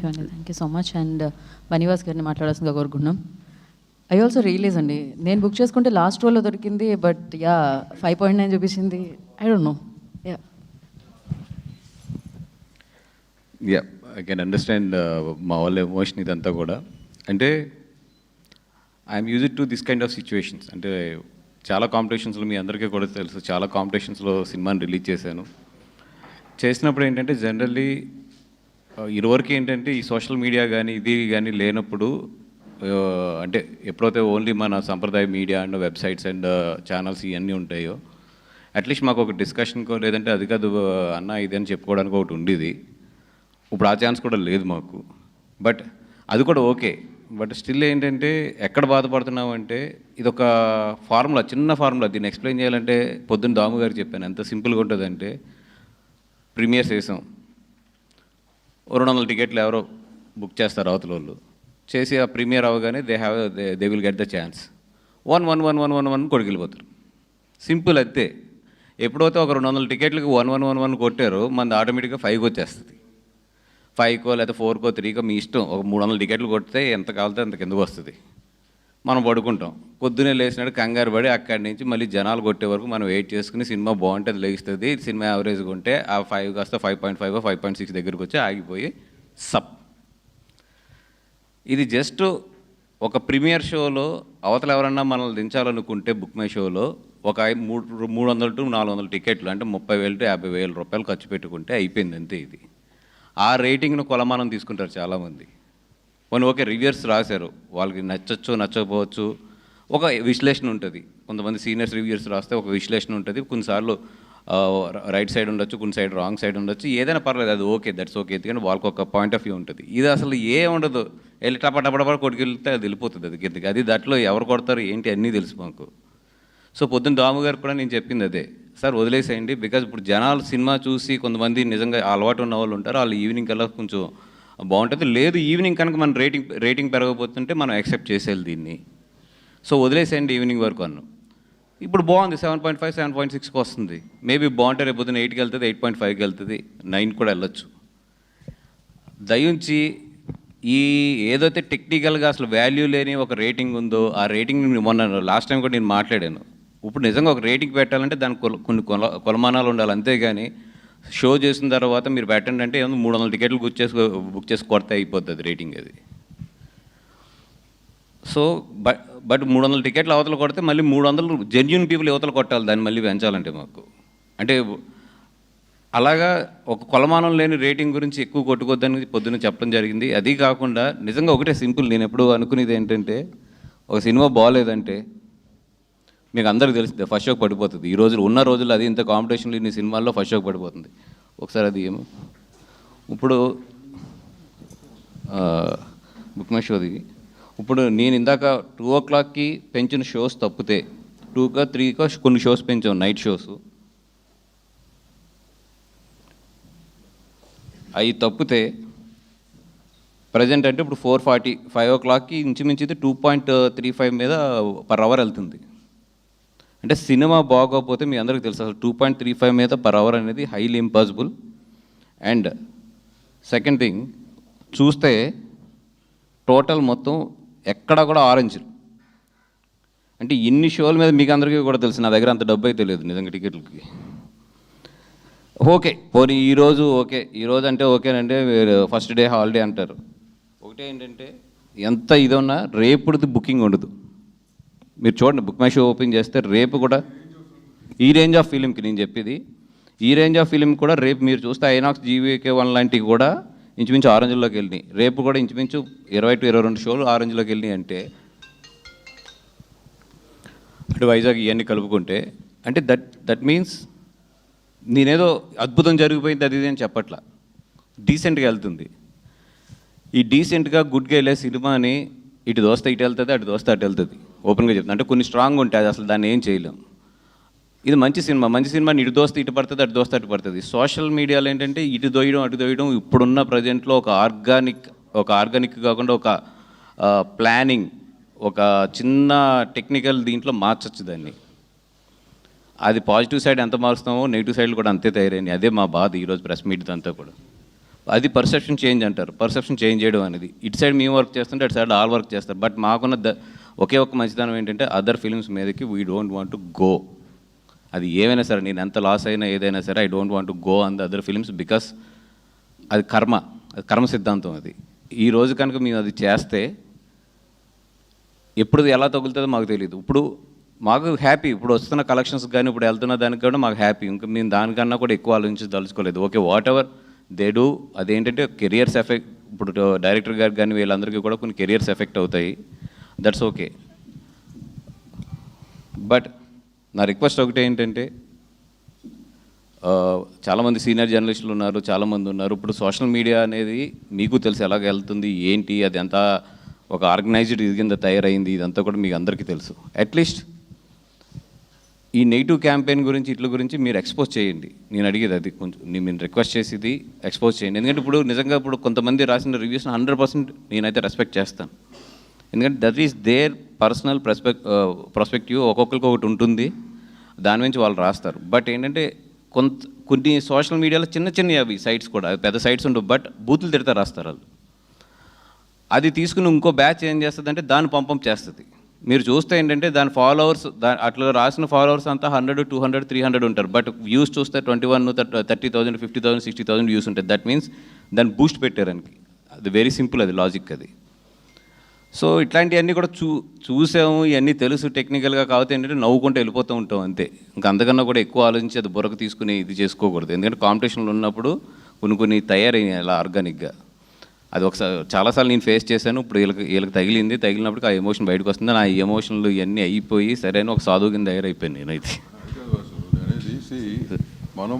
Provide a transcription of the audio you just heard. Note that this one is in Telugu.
Thank you so much. And Bunny Vas గారిని మాట్లాడాల్సిందిగా కోరుకుంటున్నాం. ఐ ఆల్సో రియలైజ్ అండి, నేను బుక్ చేసుకుంటే లాస్ట్ రోలో దొరికింది, బట్ 5.9 చూపించింది. I don't know. I can understand మా వాళ్ళ ఎమోషన్ ఇదంతా కూడా. అంటే I'm used to this kind of situations. అంటే చాలా కాంపిటీషన్స్లో మీ అందరికీ కూడా తెలుసు, చాలా కాంపిటీషన్స్లో సినిమాని రిలీజ్ చేశాను. చేసినప్పుడు ఏంటంటే జనరల్లీ ఇదివరకు ఏంటంటే ఈ సోషల్ మీడియా కానీ ఇది కానీ లేనప్పుడు, అంటే ఎప్పుడైతే ఓన్లీ మన సంప్రదాయ media and websites and channels ఇవన్నీ ఉంటాయో, అట్లీస్ట్ మాకు ఒక డిస్కషన్కో లేదంటే అది కాదు అన్న ఇది అని చెప్పుకోవడానికి ఒకటి ఉండేది. ఇప్పుడు ఆ ఛాన్స్ కూడా లేదు మాకు. బట్ అది కూడా ఓకే. బట్ స్టిల్ ఏంటంటే ఎక్కడ బాధపడుతున్నామంటే ఇది ఒక ఫార్ములా, చిన్న ఫార్ములా. దీన్ని ఎక్స్ప్లెయిన్ చేయాలంటే పొద్దున్న దాము గారికి చెప్పాను, ఎంత సింపుల్గా ఉంటుందంటే, ప్రీమియర్స్ వేసాం, 200 టికెట్లు ఎవరో బుక్ చేస్తారు అవతల వాళ్ళు. చేసి ఆ ప్రీమియర్ అవ్వగానే they will get the chance. 1 కొడుకెళ్ళిపోతారు. సింపుల్ అంతే. ఎప్పుడైతే ఒక 200 టికెట్లకి 1 కొట్టారో మనది ఆటోమేటిక్గా 5 వచ్చేస్తుంది. 5కో లేదా 4కో 3కో మీ ఇష్టం. ఒక 300 టికెట్లు కొడితే ఎంత కావాలితే అంత కిందకు వస్తుంది. మనం పడుకుంటాం. పొద్దున్నే లేచినాడు కంగారు పడి అక్కడి నుంచి మళ్ళీ జనాలు కొట్టే వరకు మనం వెయిట్ చేసుకుని సినిమా బాగుంటే అది లేస్తుంది. సినిమా యావరేజ్గా ఉంటే ఆ 5 కాస్త 5.5 5.6 దగ్గరికి వచ్చి ఆగిపోయి సప్. ఇది జస్ట్ ఒక ప్రీమియర్ షోలో అవతల ఎవరన్నా మనల్ని దించాలనుకుంటే బుక్ మై షోలో ఒక 300 to 400 టికెట్లు అంటే 30,000 to 50,000 రూపాయలు ఖర్చు పెట్టుకుంటే అయిపోయింది అంతే. ఇది ఆ రేటింగ్ను కొలమానం తీసుకుంటారు చాలామంది. కొన్ని ఓకే రివ్యూర్స్ రాశారు, వాళ్ళకి నచ్చచ్చు నచ్చకపోవచ్చు, ఒక విశ్లేషణ ఉంటుంది. కొంతమంది సీనియర్స్ రివ్యూర్స్ రాస్తే ఒక విశ్లేషణ ఉంటుంది. కొన్నిసార్లు రైట్ సైడ్ ఉండొచ్చు, కొన్ని సైడ్ రాంగ్ సైడ్ ఉండొచ్చు, ఏదైనా పర్లేదు, అది ఓకే, దట్స్ ఓకే. ఎందుకంటే వాళ్ళకి ఒక పాయింట్ ఆఫ్ వ్యూ ఉంటుంది. ఇది అసలు ఉండదు, వెళ్ళి టపటపడపడ కొట్టుకెళ్తే అది వెళ్ళిపోతుంది అది కిందకి. అది దాంట్లో ఎవరు కొడతారు ఏంటి అన్నీ తెలుసు మాకు. సో పొద్దున్న దాము గారికి కూడా నేను చెప్పింది అదే, సార్ వదిలేసేయండి. బికాజ్ ఇప్పుడు జనాలు సినిమా చూసి కొంతమంది నిజంగా అలవాటు ఉన్న వాళ్ళు ఉంటారు, వాళ్ళు ఈవినింగ్ కల్లా కొంచెం బాగుంటుంది. లేదు ఈవినింగ్ కనుక మన రేటింగ్ పెరగబోతుంటే మనం యాక్సెప్ట్ చేసేయాలి దీన్ని. సో వదిలేసేయండి ఈవినింగ్ వరకు అన్నాం. ఇప్పుడు బాగుంది, 7.5 7.6కి వస్తుంది. మేబీ బాగుంటే రేపు పొద్దున్న 8కి వెళ్తుంది, 8.5కి వెళ్తుంది, 9 కూడా వెళ్ళొచ్చు. దయించి ఈ ఏదైతే టెక్నికల్గా అసలు వాల్యూ లేని ఒక రేటింగ్ ఉందో ఆ రేటింగ్ మొన్న లాస్ట్ టైం కూడా నేను మాట్లాడాను. ఇప్పుడు నిజంగా ఒక రేటింగ్ పెట్టాలంటే దానికి కొన్ని కొలమానాలు ఉండాలి. అంతేగాని షో చేసిన తర్వాత మీరు పెట్టండి అంటే ఏమో 300 టికెట్లు బుక్ చేసి కొడితే అయిపోతుంది రేటింగ్ అది. సో బట్ 300 టికెట్లు అవతల కొడితే మళ్ళీ 300 జెన్యూన్ పీపుల్ యువతలు కొట్టాలి దాన్ని మళ్ళీ పెంచాలంటే మాకు. అంటే అలాగా ఒక కొలమానం లేని రేటింగ్ గురించి ఎక్కువ కొట్టుకోద్దని పొద్దున్న చెప్పడం జరిగింది. అది కాకుండా నిజంగా ఒకటే సింపుల్, నేను ఎప్పుడు అనుకునేది ఏంటంటే, ఒక సినిమా బాగోలేదంటే మీకు అందరికీ తెలిసిందే ఫస్ట్ షోకి పడిపోతుంది. ఈ రోజులు ఉన్న రోజుల్లో అది ఇంత కాంపిటీషన్లు ఇన్ని సినిమాల్లో ఫస్ట్ షోకి పడిపోతుంది. ఒకసారి అది ఏమో ఇప్పుడు బుక్ మై షోది ఇప్పుడు నేను ఇందాక 2 o'clockకి పెంచిన షోస్ తప్పితే 2కో 3కో కొన్ని షోస్ పెంచాం, నైట్ షోస్. అవి తప్పితే ప్రజెంట్ అంటే ఇప్పుడు 4:40 5 o'clockకి ఇంచుమించి 2.35 మీద per hour వెళ్తుంది. అంటే సినిమా బాగోకపోతే మీ అందరికీ తెలుసు అసలు 2.35 మీద per hour అనేది highly impossible. And second thing చూస్తే టోటల్ మొత్తం ఎక్కడ కూడా ఆరెంజ్. అంటే ఇన్ని షోల మీద మీకు అందరికీ కూడా తెలుసు, నా దగ్గర అంత డబ్బు అయితే లేదు నిజంగా టికెట్లకి. ఓకే పోనీ ఈరోజు ఓకే, ఈరోజు అంటే ఓకేనంటే ఫస్ట్ డే హాలిడే అంటారు. ఒకటే ఏంటంటే ఎంత ఇది ఉన్నా రేపుది బుకింగ్ ఉండదు. మీరు చూడండి బుక్ మై షో ఓపెన్ చేస్తే రేపు కూడా ఈ రేంజ్ ఆఫ్ ఫిలింకి నేను చెప్పేది, ఈ రేంజ్ ఆఫ్ ఫిలిం కూడా రేపు మీరు చూస్తే ఐనాక్స్ GVK1 లాంటివి కూడా ఇంచుమించు ఆరెంజ్లోకి వెళ్ళినాయి. రేపు కూడా ఇంచుమించు 20 to 22 షోలు ఆరెంజ్లోకి వెళ్ళినాయి. అంటే అటు వైజాగ్ ఇవన్నీ కలుపుకుంటే అంటే దట్ మీన్స్ నేనేదో అద్భుతం జరిగిపోయింది అది ఇది అని చెప్పట్లా, డీసెంట్గా వెళ్తుంది. ఈ డీసెంట్గా గుడ్గా వెళ్ళే సినిమాని ఇటు దోస్తే ఇటు వెళ్తుంది, అటు దోస్తే అటు వెళ్తుంది. ఓపెన్గా చెప్తుంది. అంటే కొన్ని స్ట్రాంగ్ ఉంటాయి, అది అసలు దాన్ని ఏం చేయలేం. ఇది మంచి సినిమాని ఇటు దోస్తే ఇటు పడుతుంది, అటు దోస్తే అటు పడుతుంది. సోషల్ మీడియాలో ఏంటంటే ఇటు దోయడం అటు దోయడం. ఇప్పుడున్న ప్రజెంట్లో ఒక ఆర్గానిక్ కాకుండా ఒక ప్లానింగ్, ఒక చిన్న టెక్నికల్ దీంట్లో మార్చచ్చు దాన్ని. అది పాజిటివ్ సైడ్ ఎంత మారుస్తామో నెగిటివ్ సైడ్లు కూడా అంతే తయారైనాయి. అదే మా బాధ ఈరోజు ప్రెస్ మీట్ అంతా కూడా. అది పర్సెప్షన్ చేంజ్ అంటారు. పర్సెప్షన్ చేంజ్ చేయడం అనేది ఇటు సైడ్ మేము వర్క్ చేస్తుంటే అటు సైడ్ ఆల్ వర్క్ చేస్తారు. బట్ మాకున్న ఒకే ఒక్క మంచిదనం ఏంటంటే అదర్ ఫిల్మ్స్ మీదకి we don't want to go. అది ఏమైనా సరే, నేను ఎంత లాస్ అయినా ఏదైనా సరే, I don't want to go on the other films because అది కర్మ సిద్ధాంతం. అది ఈ రోజు కనుక మేము అది చేస్తే ఎప్పుడు ఎలా తగులుతుందో మాకు తెలియదు. ఇప్పుడు మాకు హ్యాపీ, ఇప్పుడు వస్తున్న కలెక్షన్స్ కానీ ఇప్పుడు వెళ్తున్న దానికి కూడా మాకు హ్యాపీ. ఇంకా మేము దానికన్నా కూడా ఎక్కువ ఆలోచించదలుచుకోలేదు. Okay, whatever they do, అదేంటంటే కెరియర్స్ ఎఫెక్ట్, ఇప్పుడు డైరెక్టర్ గారికి కానీ వీళ్ళందరికీ కూడా కొన్ని కెరియర్స్ ఎఫెక్ట్ అవుతాయి. That's okay. బట్ నా రిక్వెస్ట్ ఒకటి ఏంటంటే, చాలామంది సీనియర్ జర్నలిస్టులు ఉన్నారు, చాలామంది ఉన్నారు. ఇప్పుడు సోషల్ మీడియా అనేది మీకు తెలుసు ఎలాగ వెళ్తుంది ఏంటి, అది అంతా ఒక ఆర్గనైజ్డ్ ఇది కింద తయారైంది, ఇదంతా కూడా మీకు అందరికీ తెలుసు. అట్లీస్ట్ ఈ నెగిటివ్ క్యాంపెయిన్ గురించి ఇట్ల గురించి మీరు ఎక్స్పోజ్ చేయండి. నేను అడిగేది అది, కొంచెం నేను రిక్వెస్ట్ చేసేది ఎక్స్పోజ్ చేయండి. ఎందుకంటే ఇప్పుడు నిజంగా ఇప్పుడు కొంతమంది రాసిన రివ్యూస్ని 100% నేనైతే రెస్పెక్ట్ చేస్తాను. ఎందుకంటే that is there personal perspective, ఒక్కొక్కరికి ఒకటి ఉంటుంది, దాని నుంచి వాళ్ళు రాస్తారు. బట్ ఏంటంటే కొన్ని సోషల్ మీడియాలో చిన్న అవి సైట్స్ కూడా, పెద్ద సైట్స్ ఉండవు, బట్ బూతులు తిడతా రాస్తారు వాళ్ళు. అది తీసుకుని ఇంకో బ్యాచ్ ఏం చేస్తుందంటే దాన్ని పంపం చేస్తుంది. మీరు చూస్తే ఏంటంటే దాని ఫాలోవర్స్, అట్లా రాసిన ఫాలోవర్స్ అంతా 100, 200, 300 ఉంటారు. బట్ వ్యూస్ చూస్తే 21, 30,000, 50,000, 60,000 వ్యూస్ ఉంటాయి. దట్ మీన్స్ దాన్ని బూస్ట్ పెట్టారనికి. అది వెరీ సింపుల్, అది లాజిక్ అది. సో ఇట్లాంటివన్నీ కూడా చూసాము, ఇవన్నీ తెలుసు టెక్నికల్గా. కాకపోతే ఏంటంటే నవ్వుకుంటూ వెళ్ళిపోతూ ఉంటాం అంతే. ఇంకా అంతకన్నా కూడా ఎక్కువ ఆలోచించి అది బుర్రకు తీసుకుని ఇది చేసుకోకూడదు. ఎందుకంటే కాంపిటీషన్లో ఉన్నప్పుడు కొన్ని తయారయ్యాయి అలా ఆర్గానిక్గా. అది ఒకసారి చాలాసార్లు నేను ఫేస్ చేశాను. ఇప్పుడు వీళ్ళకి తగిలినప్పుడు ఆ ఎమోషన్ బయటకు వస్తుంది. నా ఎమోషన్లు ఇవన్నీ అయిపోయి సరైన ఒక సాధువు కింద తయారైపోయాను నేనైతే. మనం